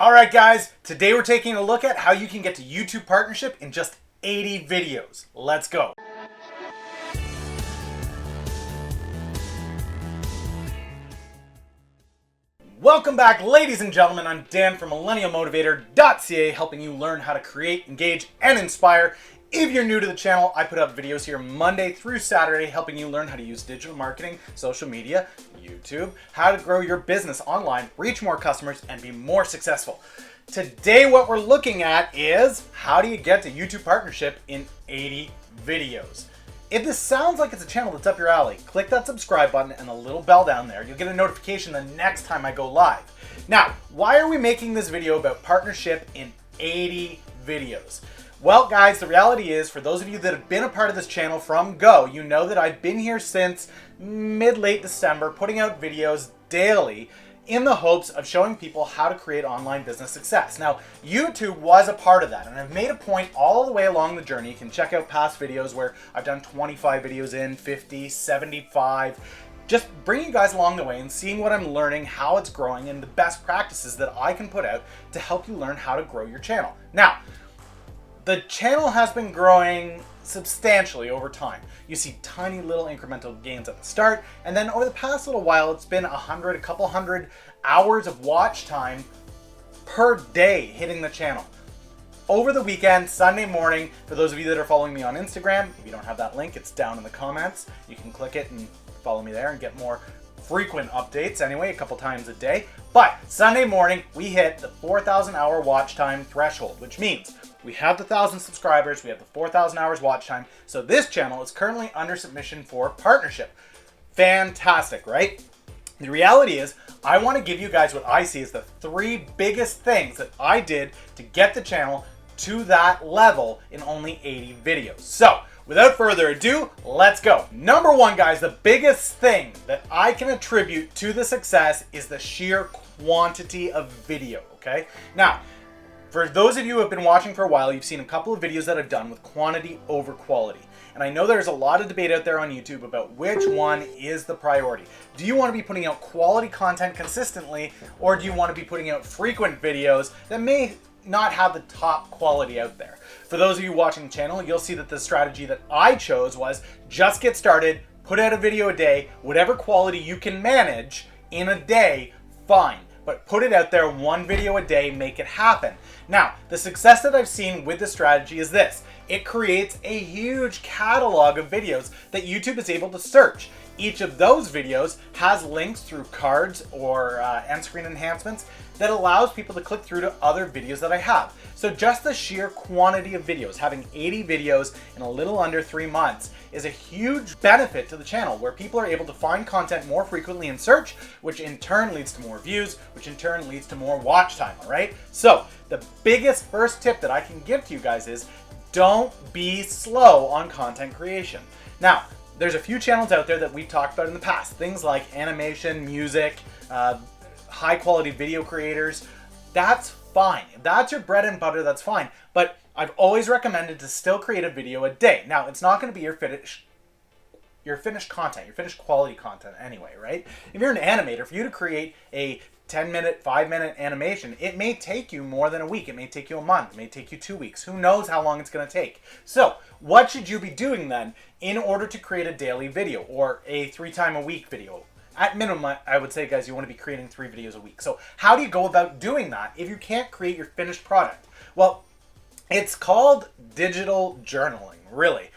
All right, guys, today we're taking a look at how you can get to YouTube partnership in just 80 videos. Let's go. Welcome back, ladies and gentlemen. I'm Dan from MillennialMotivator.ca, helping you learn how to create, engage, and inspire. If you're new to the channel, I put up videos here Monday through Saturday, helping you learn how to use digital marketing, social media, YouTube, how to grow your business online, reach more customers, and be more successful. Today, what we're looking at is how do you get to YouTube partnership in 80 videos. If this sounds like it's a channel that's up your alley, click that subscribe button and the little bell down there. You'll get a notification the next time I go live. Now, why are we making this video about partnership in 80 videos? Well, guys, the reality is, for those of you that have been a part of this channel from go, you know that I've been here since mid-late December, putting out videos daily in the hopes of showing people how to create online business success. Now, YouTube was a part of that, and I've made a point all the way along the journey. You can check out past videos where I've done 25 videos in, 50, 75, just bringing you guys along the way and seeing what I'm learning, how it's growing, and the best practices that I can put out to help you learn how to grow your channel. Now, the channel has been growing substantially over time. You see tiny little incremental gains at the start, and then over the past little while, it's been a couple hundred hours of watch time per day hitting the channel. Over the weekend, Sunday morning, for those of you that are following me on Instagram, if you don't have that link, it's down in the comments. You can click it and follow me there and get more frequent updates anyway, a couple times a day. But Sunday morning, we hit the 4,000 hour watch time threshold, which means we have the 1,000 subscribers, we have the 4,000 hours watch time. So this channel is currently under submission for partnership. Fantastic, right? The reality is, I want to give you guys what I see as the 3 biggest things that I did to get the channel to that level in only 80 videos. So, without further ado, let's go. Number 1, guys, the biggest thing that I can attribute to the success is the sheer quantity of video, okay? Now, for those of you who have been watching for a while, you've seen a couple of videos that I've done with quantity over quality. And I know there's a lot of debate out there on YouTube about which one is the priority. Do you want to be putting out quality content consistently, or do you want to be putting out frequent videos that may not have the top quality out there? For those of you watching the channel, you'll see that the strategy that I chose was just get started, put out a video a day, whatever quality you can manage in a day, fine. But put it out there, 1 video a day, make it happen. Now, the success that I've seen with this strategy is this. It creates a huge catalog of videos that YouTube is able to search. Each of those videos has links through cards or end screen enhancements that allows people to click through to other videos that I have. So just the sheer quantity of videos, having 80 videos in a little under 3 months, is a huge benefit to the channel, where people are able to find content more frequently in search, which in turn leads to more views, which in turn leads to more watch time, all right? So the biggest first tip that I can give to you guys is don't be slow on content creation. Now, there's a few channels out there that we've talked about in the past, things like animation, music, high quality video creators. That's fine. If that's your bread and butter, that's fine. But I've always recommended to still create a video a day. Now, it's not going to be your finished content, your finished quality content anyway, right? If you're an animator, for you to create a 10-minute, 5-minute animation, it may take you more than a week. It may take you a month. It may take you 2 weeks. Who knows how long it's going to take? So what should you be doing then in order to create a daily video or a 3-time-a-week video? At minimum, I would say, guys, you want to be creating 3 videos a week. So how do you go about doing that if you can't create your finished product? Well, it's called digital journaling, really.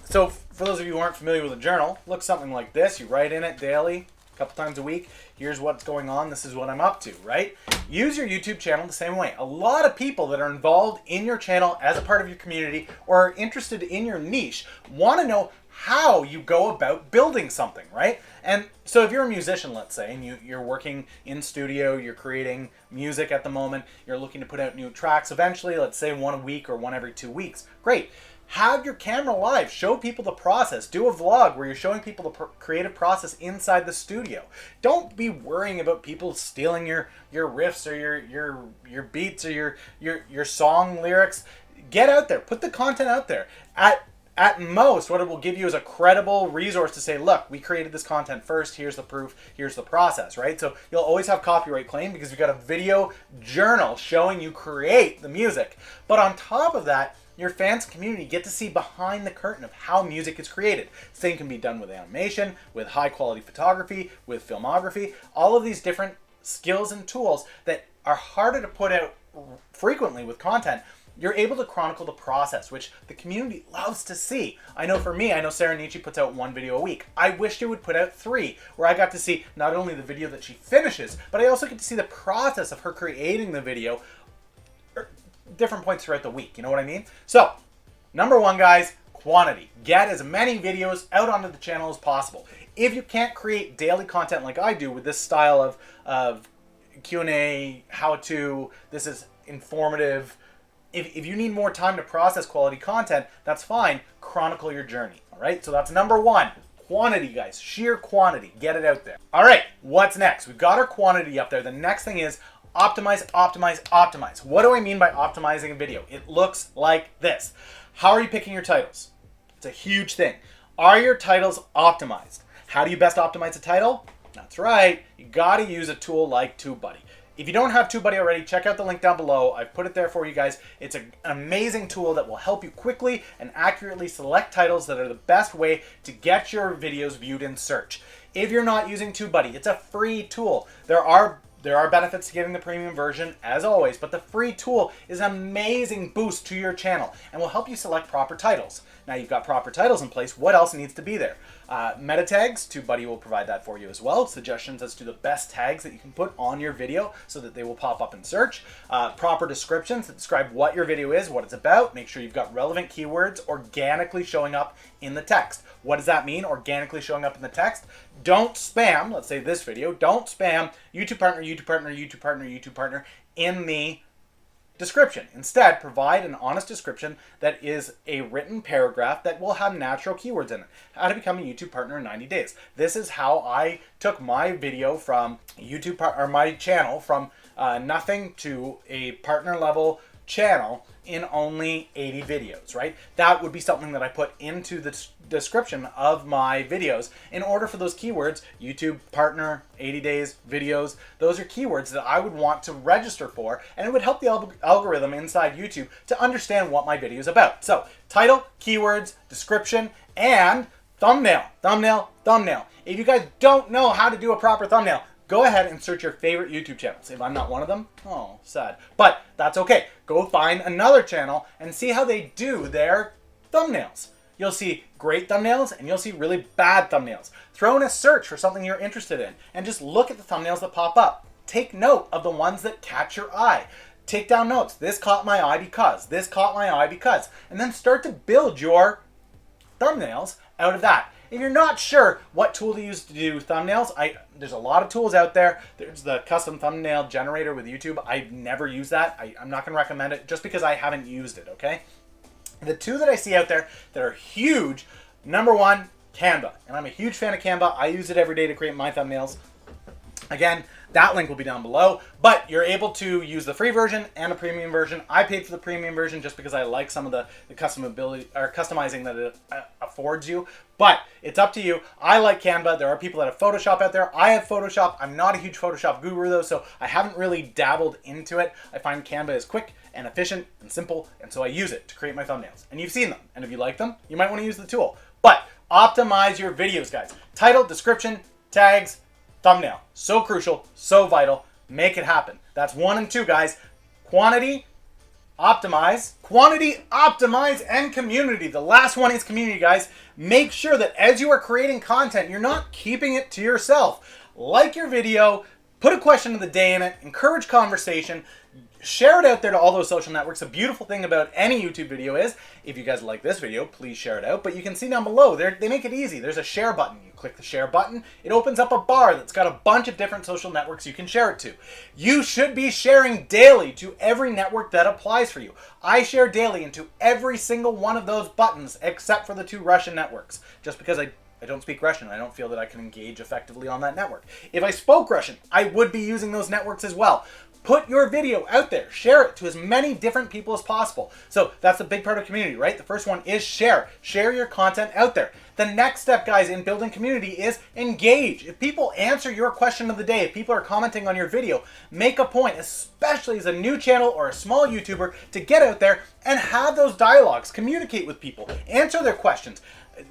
So for those of you who aren't familiar with a journal, looks something like this. You write in it daily, a couple times a week. Here's what's going on. This is what I'm up to, right? Use your YouTube channel the same way. A lot of people that are involved in your channel as a part of your community or are interested in your niche want to know how you go about building something, right? And so if you're a musician, let's say, and you're working in studio, you're creating music at the moment, you're looking to put out new tracks eventually, let's say 1 a week or 1 every 2 weeks, great. Have your camera live, show people the process, do a vlog where you're showing people the creative process inside the studio. Don't be worrying about people stealing your riffs or your beats or your song lyrics. Get out there, put the content out there. At most, what it will give you is a credible resource to say, look, we created this content first, here's the proof, here's the process, right? So you'll always have copyright claim because you've got a video journal showing you create the music. But on top of that, your fans community get to see behind the curtain of how music is created. Same can be done with animation, with high quality photography, with filmography, all of these different skills and tools that are harder to put out frequently with content. You're able to chronicle the process, which the community loves to see. I know for me, I know Sarah Nietzsche puts out 1 video a week. I wish she would put out 3, where I got to see not only the video that she finishes, but I also get to see the process of her creating the video different points throughout the week. You know what I mean? So, number 1, guys, quantity. Get as many videos out onto the channel as possible. If you can't create daily content like I do with this style of Q&A, how-to, this is informative. If you need more time to process quality content, that's fine. Chronicle your journey. All right. So that's number 1. Quantity, guys. Sheer quantity. Get it out there. All right. What's next? We've got our quantity up there. The next thing is optimize, optimize, optimize. What do I mean by optimizing a video? It looks like this. How are you picking your titles? It's a huge thing. Are your titles optimized? How do you best optimize a title? That's right. You got to use a tool like TubeBuddy. If you don't have TubeBuddy already, check out the link down below. I've put it there for you guys. It's an amazing tool that will help you quickly and accurately select titles that are the best way to get your videos viewed in search. If you're not using TubeBuddy, it's a free tool. There are benefits to getting the premium version, as always, but the free tool is an amazing boost to your channel and will help you select proper titles. Now you've got proper titles in place, what else needs to be there? Meta tags, TubeBuddy will provide that for you as well. Suggestions as to the best tags that you can put on your video so that they will pop up in search. Proper descriptions that describe what your video is, what it's about. Make sure you've got relevant keywords organically showing up in the text. What does that mean, organically showing up in the text? Don't spam, let's say this video, don't spam YouTube partner, YouTube partner, YouTube partner, YouTube partner in the description. Instead, provide an honest description that is a written paragraph that will have natural keywords in it. How to become a YouTube partner in 90 days. This is how I took my video from my channel from nothing to a partner level channel in only 80 videos, right? That would be something that I put into the description of my videos in order for those keywords, YouTube partner, 80 days, videos, those are keywords that I would want to register for, and it would help the algorithm inside YouTube to understand what my video is about. So, title, keywords, description, and thumbnail, thumbnail, thumbnail. If you guys don't know how to do a proper thumbnail, go ahead and search your favorite YouTube channels. If I'm not one of them, oh, sad. But that's okay. Go find another channel and see how they do their thumbnails. You'll see great thumbnails and you'll see really bad thumbnails. Throw in a search for something you're interested in and just look at the thumbnails that pop up. Take note of the ones that catch your eye. Take down notes. This caught my eye because. This caught my eye because. And then start to build your thumbnails out of that. If you're not sure what tool to use to do thumbnails, there's a lot of tools out there. There's the custom thumbnail generator with YouTube. I've never used that. I'm not going to recommend it just because I haven't used it, okay? The two that I see out there that are huge, number 1, Canva. And I'm a huge fan of Canva. I use it every day to create my thumbnails. Again, that link will be down below, but you're able to use the free version and a premium version. I paid for the premium version just because I like some of the customizing that it affords you, but it's up to you. I like Canva. There are people that have Photoshop out there. I have Photoshop. I'm not a huge Photoshop guru though, so I haven't really dabbled into it. I find Canva is quick and efficient and simple, and so I use it to create my thumbnails. And you've seen them, and if you like them, you might want to use the tool. But optimize your videos, guys. Title, description, tags, thumbnail. So crucial, so vital. Make it happen. That's 1 and 2, guys. Quantity, optimize. Quantity, optimize, and community. The last one is community, guys. Make sure that as you are creating content, you're not keeping it to yourself. Like your video, put a question of the day in it, encourage conversation, share it out there to all those social networks. The beautiful thing about any YouTube video is, if you guys like this video, please share it out. But you can see down below, they make it easy. There's a share button. You click the share button. It opens up a bar that's got a bunch of different social networks you can share it to. You should be sharing daily to every network that applies for you. I share daily into every single one of those buttons except for the 2 Russian networks, just because I don't speak Russian. I don't feel that I can engage effectively on that network. If I spoke Russian, I would be using those networks as well. Put your video out there. Share it to as many different people as possible. So that's the big part of community, right? The first one is share. Share your content out there. The next step, guys, in building community is engage. If people answer your question of the day, if people are commenting on your video, make a point, especially as a new channel or a small YouTuber, to get out there and have those dialogues. Communicate with people. Answer their questions.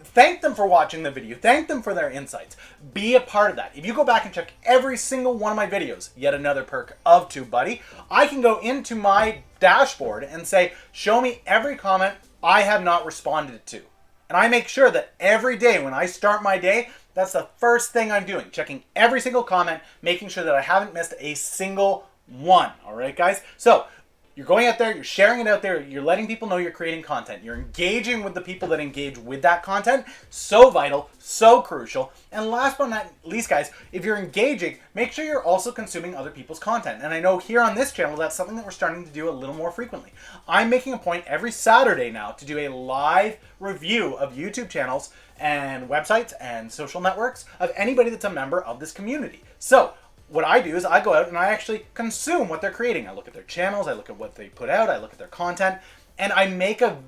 Thank them for watching the video. Thank them for their insights. Be a part of that. If you go back and check every single one of my videos, yet another perk of TubeBuddy, I can go into my dashboard and say, show me every comment I have not responded to. And I make sure that every day when I start my day, that's the first thing I'm doing, checking every single comment, making sure that I haven't missed a single one. All right, guys? So you're going out there, you're sharing it out there, you're letting people know you're creating content. You're engaging with the people that engage with that content. So vital, so crucial. And last but not least, guys, if you're engaging, make sure you're also consuming other people's content. And I know here on this channel, that's something that we're starting to do a little more frequently. I'm making a point every Saturday now to do a live review of YouTube channels and websites and social networks of anybody that's a member of this community. So what I do is I go out and I actually consume what they're creating. I look at their channels, I look at what they put out, I look at their content, and I make a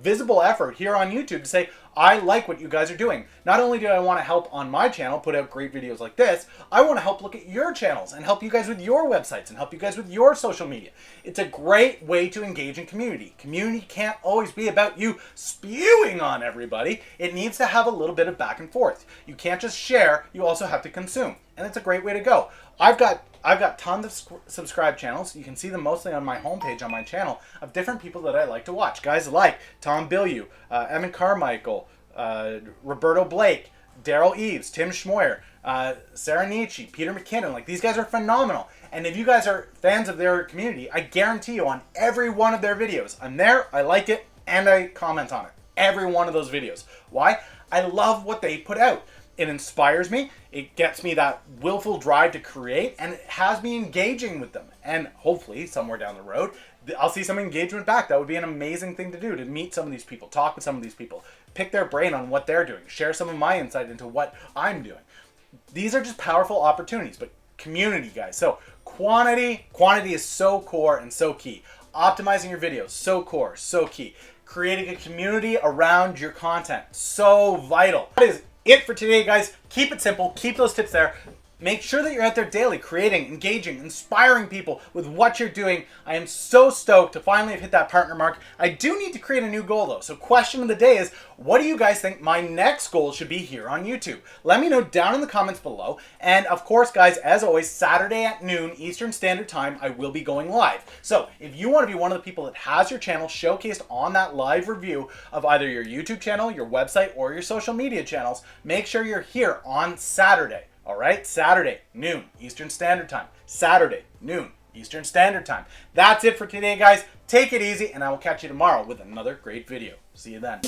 visible effort here on YouTube to say, I like what you guys are doing. Not only do I want to help on my channel put out great videos like this, I want to help look at your channels and help you guys with your websites and help you guys with your social media. It's a great way to engage in community. Community can't always be about you spewing on everybody. It needs to have a little bit of back and forth. You can't just share, you also have to consume. And it's a great way to go. I've got tons of subscribed channels. You can see them mostly on my homepage on my channel of different people that I like to watch. Guys like Tom Bilyeu, Evan Carmichael, Roberto Blake, Daryl Eves, Tim Schmoyer, Sarah Nietzsche, Peter McKinnon. Like, these guys are phenomenal. And if you guys are fans of their community, I guarantee you on every one of their videos, I'm there, I like it, and I comment on it. Every one of those videos. Why? I love what they put out. It inspires me, it gets me that willful drive to create, and it has me engaging with them. And hopefully, somewhere down the road, I'll see some engagement back. That would be an amazing thing to do, to meet some of these people, talk with some of these people, pick their brain on what they're doing, share some of my insight into what I'm doing. These are just powerful opportunities, but community, guys. So quantity is so core and so key. Optimizing your videos, so core, so key. Creating a community around your content, so vital. That is it for today, guys. Keep it simple. Keep those tips there. Make sure that you're out there daily, creating, engaging, inspiring people with what you're doing. I am so stoked to finally have hit that partner mark. I do need to create a new goal, though. So question of the day is, what do you guys think my next goal should be here on YouTube? Let me know down in the comments below. And of course, guys, as always, Saturday at noon Eastern Standard Time, I will be going live. So if you want to be one of the people that has your channel showcased on that live review of either your YouTube channel, your website, or your social media channels, make sure you're here on Saturday. All right, Saturday, noon, Eastern Standard Time. Saturday, noon, Eastern Standard Time. That's it for today, guys. Take it easy, and I will catch you tomorrow with another great video. See you then.